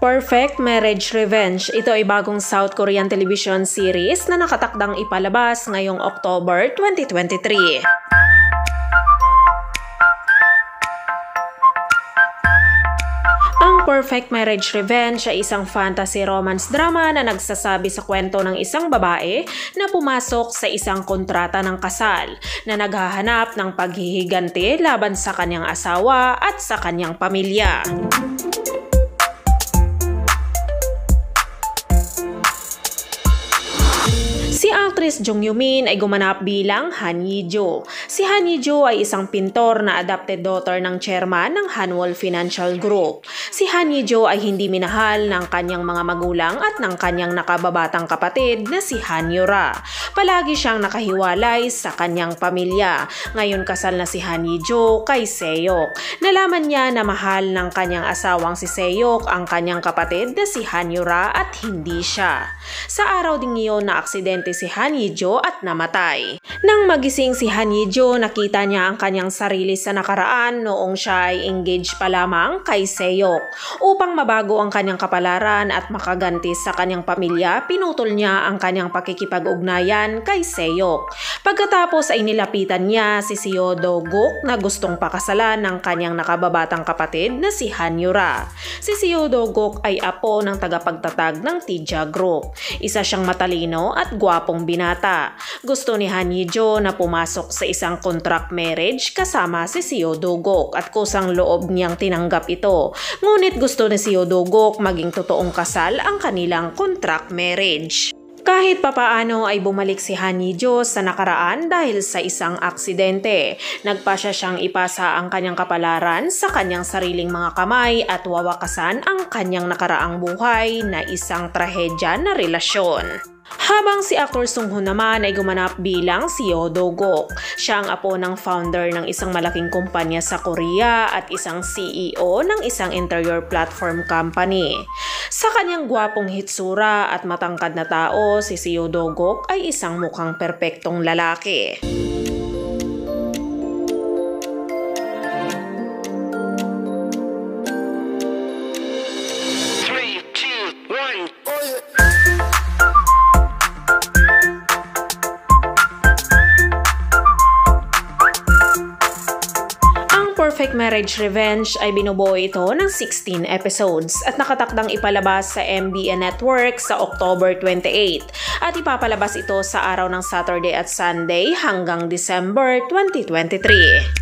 Perfect Marriage Revenge. Ito ay bagong South Korean television series na nakatakdang ipalabas ngayong October 2023. Ang Perfect Marriage Revenge ay isang fantasy romance drama na nagsasabi sa kwento ng isang babae na pumasok sa isang kontrata ng kasal na naghahanap ng paghihiganti laban sa kanyang asawa at sa kanyang pamilya. Si actress Jung Yoo-min ay gumanap bilang Han Ye-jo. Si Han Ye-jo ay isang pintor na adopted daughter ng chairman ng Hanwol Financial Group. Si Han Ye-jo ay hindi minahal ng kanyang mga magulang at ng kanyang nakababatang kapatid na si Han Yora. Palagi siyang nakahiwalay sa kanyang pamilya. Ngayon kasal na si Han Ye-jo kay Seok. Nalaman niya na mahal ng kanyang asawang si Seok ang kanyang kapatid na si Han Yora at hindi siya. Sa araw ding iyon na aksidente si Han Ye-jo at namatay. Nang magising si Han Ye-jo, nakita niya ang kanyang sarili sa nakaraan noong siya ay engaged pa lamang kay Seok. Upang mabago ang kanyang kapalaran at makaganti sa kanyang pamilya, pinutol niya ang kanyang pakikipag-ugnayan kay Seok. Pagkatapos ay nilapitan niya si Seo Do-guk na gustong pakasalan ng kanyang nakababatang kapatid na si Han Yora. Si Seo Do-guk ay apo ng tagapagtatag ng Tija Group. Isa siyang matalino at gwapong binata. Gusto ni Han Ye-jo na pumasok sa isang contract marriage kasama si Seo Do-guk at kusang loob niyang tinanggap ito. Ngunit gusto ni Seo Do-guk maging totoong kasal ang kanilang contract marriage. Kahit papaano ay bumalik si Han Ye-jo sa nakaraan dahil sa isang aksidente. Nagpasya siyang ipasa ang kanyang kapalaran sa kanyang sariling mga kamay at wawakasan ang kanyang nakaraang buhay na isang trahedya na relasyon. Habang si actor Sung Ho naman ay gumanap bilang Seo Do-guk. Siya ang apo ng founder ng isang malaking kumpanya sa Korea at isang CEO ng isang interior platform company. Sa kanyang gwapong hitsura at matangkad na tao, si Seo Do-guk ay isang mukhang perpektong lalaki. Perfect Marriage Revenge ay binubuo ito ng 16 episodes at nakatakdang ipalabas sa MBN Network sa October 28 at ipapalabas ito sa araw ng Saturday at Sunday hanggang December 2023.